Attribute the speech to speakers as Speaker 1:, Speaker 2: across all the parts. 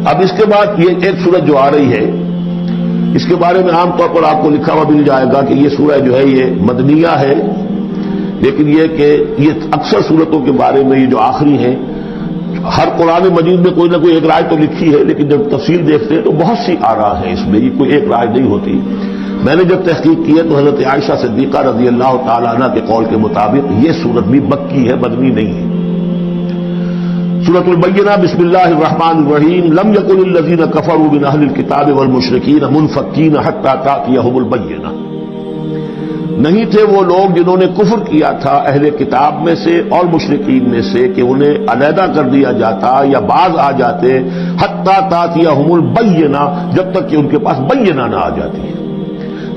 Speaker 1: اب اس کے بعد یہ ایک سورت جو آ رہی ہے، اس کے بارے میں عام طور پر آپ کو لکھا ہوا مل جائے گا کہ یہ سورہ جو ہے یہ مدنیہ ہے، لیکن یہ کہ یہ اکثر سورتوں کے بارے میں یہ جو آخری ہیں، ہر قرآن مجید میں کوئی نہ کوئی ایک رائے تو لکھی ہے، لیکن جب تفصیل دیکھتے ہیں تو بہت سی آراء ہیں اس میں، یہ کوئی ایک رائے نہیں ہوتی۔ میں نے جب تحقیق کی ہے تو حضرت عائشہ صدیقہ رضی اللہ تعالی عنہ کے قول کے مطابق یہ سورت بھی مکی ہے، مدنی نہیں ہے۔ سورۃ البینہ، بسم اللہ الرحمن الرحیم، لم یکن الذین کفروا من اہل الکتاب والمشرکین منفکین حتی تأتیہم البینہ، نہیں تھے وہ لوگ جنہوں نے کفر کیا تھا اہل کتاب میں سے اور مشرکین میں سے کہ انہیں علیحدہ کر دیا جاتا یا باز آ جاتے حتی تأتیہم البینہ، جب تک کہ ان کے پاس بینہ نہ آ جاتی ہے۔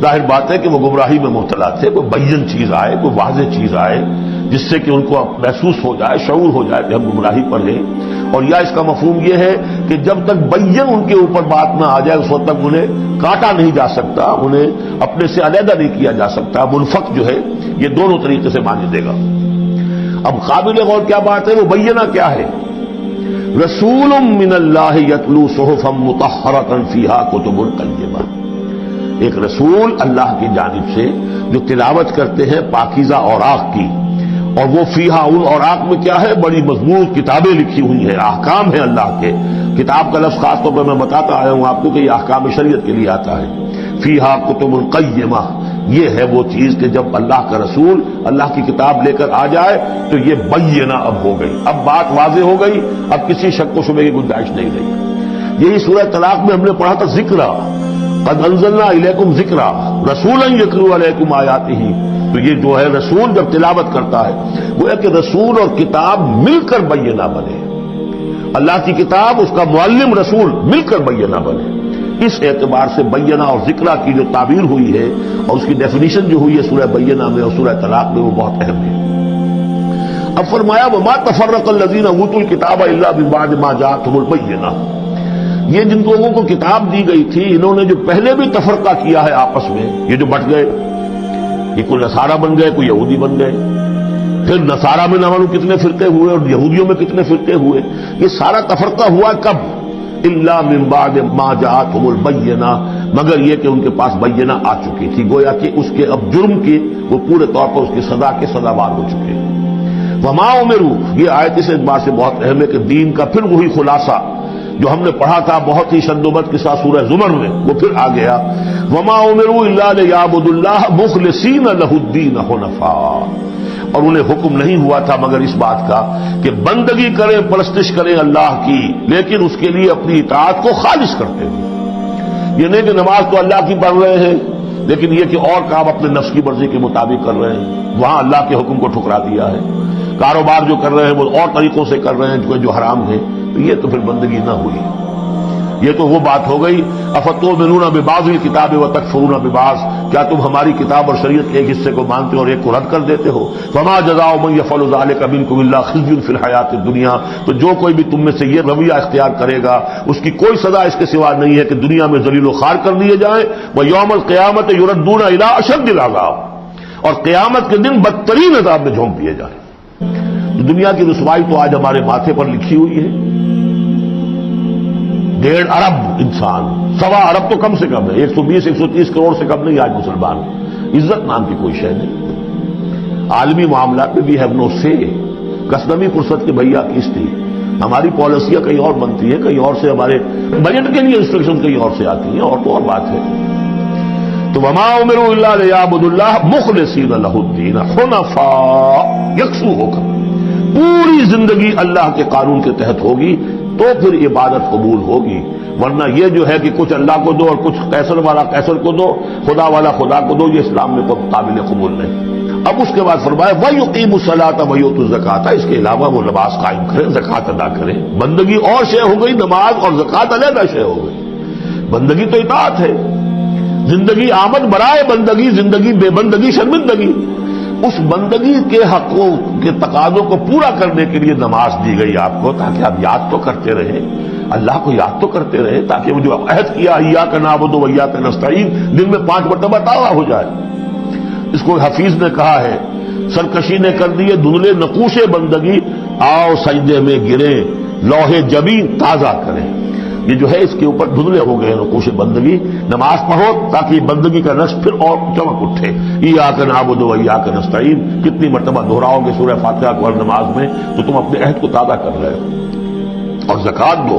Speaker 1: ظاہر بات ہے کہ وہ گمراہی میں مبتلا تھے، کوئی بین چیز آئے، کوئی واضح چیز آئے جس سے کہ ان کو محسوس ہو جائے، شعور ہو جائے کہ ہم گمراہی پر ہیں۔ اور یا اس کا مفہوم یہ ہے کہ جب تک بین ان کے اوپر بات نہ آ جائے اس وقت تک انہیں کاٹا نہیں جا سکتا، انہیں اپنے سے علیحدہ نہیں کیا جا سکتا۔ منفق جو ہے یہ دونوں طریقے سے مانے دے گا۔ اب قابل غور کیا بات ہے، وہ بینہ کیا ہے؟ رسول من اللہ یتلو صحفا مطہرۃ فیہا کتب قیمہ، ایک رسول اللہ کی جانب سے جو تلاوت کرتے ہیں پاکیزہ اوراق کی، اور وہ فیہا، ان اوراق میں کیا ہے؟ بڑی مضبوط کتابیں لکھی ہوئی ہیں، احکام ہیں اللہ کے۔ کتاب کا لفظ خاص طور پر میں بتاتا آیا ہوں آپ کو کہ یہ احکام شریعت کے لیے آتا ہے۔ فیہا کتب قیمہ، یہ ہے وہ چیز کہ جب اللہ کا رسول اللہ کی کتاب لے کر آ جائے تو یہ بینہ اب ہو گئی، اب بات واضح ہو گئی، اب کسی شک و شبے کی گنجائش نہیں رہی۔ یہی سورہ طلاق میں ہم نے پڑھا تھا ذکرہ، قد انزلنا الیکم ذکرا رسولا یتلو علیکم آیاتہ، تو یہ جو ہے رسول جب تلاوت کرتا ہے وہ کہ رسول اور کتاب مل کر بینہ بنے، اللہ کی کتاب اس کا معلم رسول مل کر بینہ بنے۔ اس اعتبار سے بینہ اور ذکرہ کی جو تعبیر ہوئی ہے اور اس کی ڈیفینیشن جو ہوئی ہے سورہ بینہ میں اور سورہ طلاق میں، وہ بہت اہم ہے۔ اب فرمایا وما تفرق الذین اوتوا الکتاب الا من بعد ما جاءتهم البینہ، یہ جن لوگوں کو کتاب دی گئی تھی انہوں نے جو پہلے بھی تفرقہ کیا ہے آپس میں، یہ جو بٹ گئے، یہ کوئی نصارہ بن گئے، کوئی یہودی بن گئے، پھر نصارہ میں نہ معلوم کتنے فرقے ہوئے اور یہودیوں میں کتنے فرقے ہوئے، یہ سارا تفرقہ ہوا کب؟ الا من بعد ما جاءتهم البینہ، مگر یہ کہ ان کے پاس بینہ آ چکی تھی، گویا کہ اس کے اب جرم کی وہ پورے طور پر اس کی سزا کے سزاوار ہو چکے ہیں۔ وما امروا، یہ آیت اس اعتبار سے بہت اہم ہے کہ دین کا پھر وہی خلاصہ جو ہم نے پڑھا تھا بہت ہی شدت کے ساتھ سورہ زمر میں، وہ پھر آ گیا وما امروا الا لیعبدوا اللہ مخلصین لہ الدین حنفاء، اور انہیں حکم نہیں ہوا تھا مگر اس بات کا کہ بندگی کریں، پرستش کریں اللہ کی، لیکن اس کے لیے اپنی اطاعت کو خالص کرتے ہوئے۔ یہ نہیں کہ نماز تو اللہ کی پڑھ رہے ہیں لیکن یہ کہ اور کام اپنے نفس کی مرضی کے مطابق کر رہے ہیں، وہاں اللہ کے حکم کو ٹھکرا دیا ہے۔ کاروبار جو کر رہے ہیں وہ اور طریقوں سے کر رہے ہیں جو حرام ہے، تو یہ تو پھر بندگی نہ ہوئی۔ یہ تو وہ بات ہو گئی افتؤمنون ببعض الکتاب وتکفرون ببعض، کیا تم ہماری کتاب اور شریعت کے ایک حصے کو مانتے ہو اور ایک کو رد کر دیتے ہو؟ فما جزاء من يفعل ذلك منكم الا خزي في الحیاۃ الدنیا، تو جو کوئی بھی تم میں سے یہ رویہ اختیار کرے گا اس کی کوئی سزا اس کے سوا نہیں ہے کہ دنیا میں ذلیل و خوار کر دیے جائیں، ویوم القیامۃ یردون الى اشد العذاب، اور قیامت کے دن بدترین عذاب میں جھونک دیے جائیں۔ دنیا کی رسوائی تو آج ہمارے ماتھے پر لکھی ہوئی ہے۔ 1.5 ارب انسان، 1.25 ارب تو کم سے کم ہے، 120-130 کروڑ سے کم نہیں آج مسلمان، عزت نام کی کوئی شے نہیں۔ عالمی معاملات میں بھی ہیو نو سے، کسنمی فرصت کے بھیا کس تھی، ہماری پالیسیاں کہیں اور بنتی ہیں، کہیں اور سے ہمارے بجٹ کے لیے انسٹرکشن کہیں اور سے آتی ہیں، اور تو اور بات ہے۔ تو وما امروا الا لیعبدوا اللہ مخلصین لہ الدین حنفاء، یکسو ہو کر پوری زندگی اللہ کے قانون کے تحت ہوگی تو پھر عبادت قبول ہوگی، ورنہ یہ جو ہے کہ کچھ اللہ کو دو اور کچھ قیصر والا قیصر کو دو، خدا والا خدا کو دو، یہ اسلام میں کوئی قابل قبول نہیں۔ اب اس کے بعد فرمایا وَيُقِيمُ الصَّلَاةَ وَيُؤْتُوا الزَّكَاةَ، اس کے علاوہ وہ نماز قائم کریں، زکوٰۃ ادا کریں۔ بندگی اور شے ہو گئی، نماز اور زکوٰۃ علیحدہ شے ہو گئی۔ بندگی تو اطاعت ہے، زندگی آمد برائے بندگی، زندگی بے بندگی شرمندگی۔ اس بندگی کے حقوں کے تقاضوں کو پورا کرنے کے لیے نماز دی گئی آپ کو، تاکہ آپ یاد تو کرتے رہیں، اللہ کو یاد تو کرتے رہیں، تاکہ وہ جو عہد کیا ایاک نعبد و ایاک نستعین دن میں 5 مرتبہ تازہ ہو جائے۔ اس کو حفیظ نے کہا ہے سرکشی نے کر دیے دھندلے نقوش بندگی، آؤ سجدے میں گریں لوح جبین تازہ کریں۔ یہ جو ہے اس کے اوپر دھندلے ہو گئے نقوش بندگی. نماز پڑھو تاکہ بندگی کا نقش پھر اور چمک اٹھے. ایاک نعبد و ایاک نستعین کتنی مرتبہ دہراؤ گے سورہ فاتحہ کو ہر نماز میں تو تم اپنے عہد کو تازہ کر رہے ہو. اور زکات دو.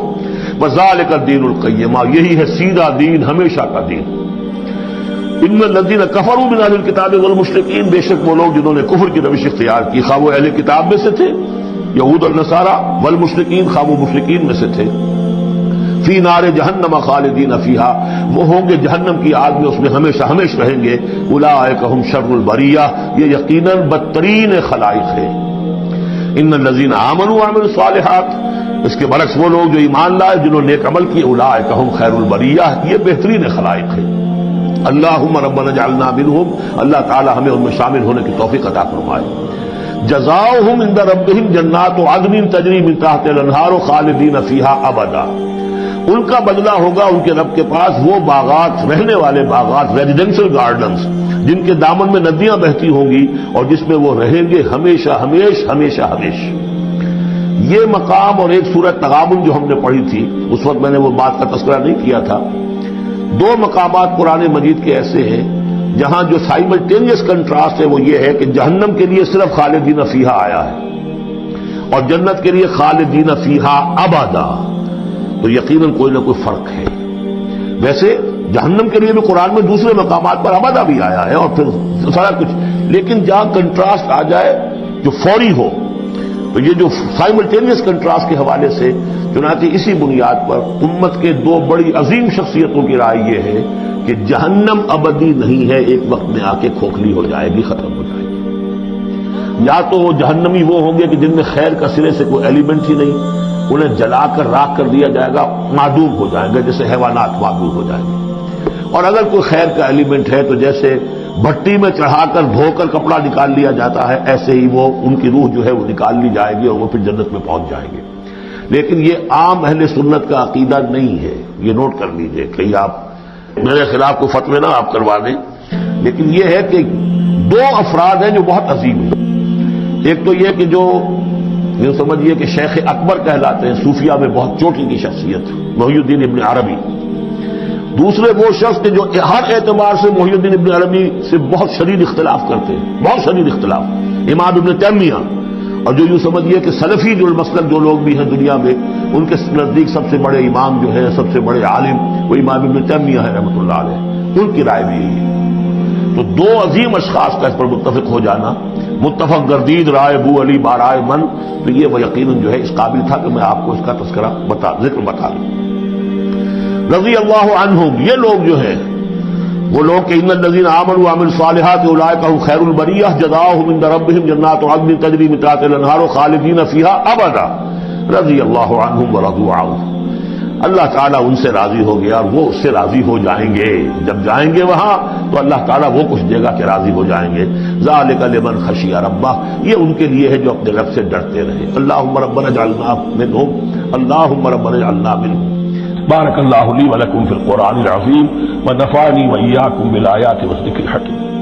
Speaker 1: وذالک الدین القیمہ یہی ہے سیدھا دین ہمیشہ کا دین. ان الذین کفروا من اہل الکتاب والمشرکین بے شک وہ لوگ جنہوں نے کفر کی روش اختیار کی خواہ وہ اہل کتاب میں سے تھے یہود اور نصارہ والمشرکین خواہ وہ مشرکین میں سے تھے فی نار جہنم خالدین فیہا وہ ہوں گے جہنم کی آگ میں اس میں ہمیشہ ہمیشہ رہیں گے. اولئک ہم شر البریہ یہ یقیناً بدترین خلائق ہے. ان الذین آمنوا وعملوا الصالحات اس کے برعکس وہ لوگ جو ایمان لائے جنہوں نے نیک عمل کیے اولئک ہم خیر البریہ یہ بہترین خلائق ہے. اللہم ربنا اجعلنا منہم اللہ تعالی ہمیں ان میں شامل ہونے کی توفیق عطا فرمائے. جزاؤہم عند ربہم جنات عدن تجری من تحتہا الانہار خالدین فیہا ابدا ان کا بدلہ ہوگا ان کے رب کے پاس وہ باغات رہنے والے باغات ریزیڈینشل گارڈنز جن کے دامن میں ندیاں بہتی ہوں گی اور جس میں وہ رہیں گے ہمیشہ ہمیشہ ہمیشہ ہمیشہ. یہ مقام اور ایک سورہ تغابن جو ہم نے پڑھی تھی اس وقت میں نے وہ بات کا تذکرہ نہیں کیا تھا. دو مقامات قرآن مجید کے ایسے ہیں جہاں جو سائملٹینیس کنٹراسٹ ہے وہ یہ ہے کہ جہنم کے لیے صرف خالدین فیہا آیا ہے اور جنت کے لیے خالدین فیہا ابدا تو یقیناً کوئی نہ کوئی فرق ہے. ویسے جہنم کے لیے بھی قرآن میں دوسرے مقامات پر ابدا بھی آیا ہے اور پھر سارا کچھ لیکن جہاں کنٹراسٹ آ جائے جو فوری ہو تو یہ جو سائملٹینیس کنٹراسٹ کے حوالے سے چنانچہ اسی بنیاد پر امت کے دو بڑی عظیم شخصیتوں کی رائے یہ ہے کہ جہنم ابدی نہیں ہے ایک وقت میں آ کے کھوکھلی ہو جائے گی ختم ہو جائے گی. یا تو وہ جہنمی وہ ہوں گے کہ جن میں خیر کا سرے سے کوئی ایلیمنٹ ہی نہیں انہیں جلا کر راکھ کر دیا جائے گا معدوم ہو جائیں گے جیسے حیوانات معدوم ہو جائیں گے. اور اگر کوئی خیر کا ایلیمنٹ ہے تو جیسے بھٹی میں چڑھا کر دھو کر کپڑا نکال لیا جاتا ہے ایسے ہی وہ ان کی روح جو ہے وہ نکال لی جائے گی اور وہ پھر جنت میں پہنچ جائیں گے. لیکن یہ عام اہل سنت کا عقیدہ نہیں ہے یہ نوٹ کر لیجئے. کہیں آپ میرے خلاف کوئی فتوی نہ آپ کروا دیں لیکن یہ ہے کہ دو افراد ہیں جو بہت عظیم ہیں. ایک تو یہ کہ جو یہ سمجھیے کہ شیخ اکبر کہلاتے ہیں صوفیہ میں بہت چوٹی کی شخصیت محی الدین ابن عربی. دوسرے وہ شخص کے جو ہر اعتبار سے محی الدین ابن عربی سے بہت شدید اختلاف کرتے ہیں بہت شدید اختلاف امام ابن تیمیہ. اور جو یوں سمجھیے کہ سلفی جو مسلک جو لوگ بھی ہیں دنیا میں ان کے نزدیک سب سے بڑے امام جو ہے سب سے بڑے عالم وہ امام ابن تیمیہ ہے رحمۃ اللہ علیہ ان کی رائے بھی یہی ہے. تو دو عظیم اشخاص کا اس پر متفق ہو جانا متفق گردید رائے بو علی بارائے من تو یہ وہ یقیناً جو ہے اس قابل تھا کہ میں آپ کو اس کا تذکرہ ذکر بتا دوں. رضی اللہ عنہم یہ لوگ جو ہیں وہ لوگ کہ ان الذین آمنوا وعملوا الصالحات اولئک هم خیر البریہ جزاؤہم عند ربہم جنات عدن تجری من تحتہا الانہار خالدین فیہا ابدا رضی اللہ عنہم ورضوا عنہ اللہ تعالیٰ ان سے راضی ہو گیا اور وہ اس سے راضی ہو جائیں گے. جب جائیں گے وہاں تو اللہ تعالیٰ وہ کچھ دے گا کہ راضی ہو جائیں گے. ذالک لمن خشی ربہ یہ ان کے لیے ہے جو اپنے رب سے ڈرتے رہے. اللہم ربنا اجعلنا منہم اللہم ربنا اجعلنا منہم. بارک اللہ لی ولکم فی القرآن العظیم ونفعنی وإیاکم بالآیات والذکر الحکیم.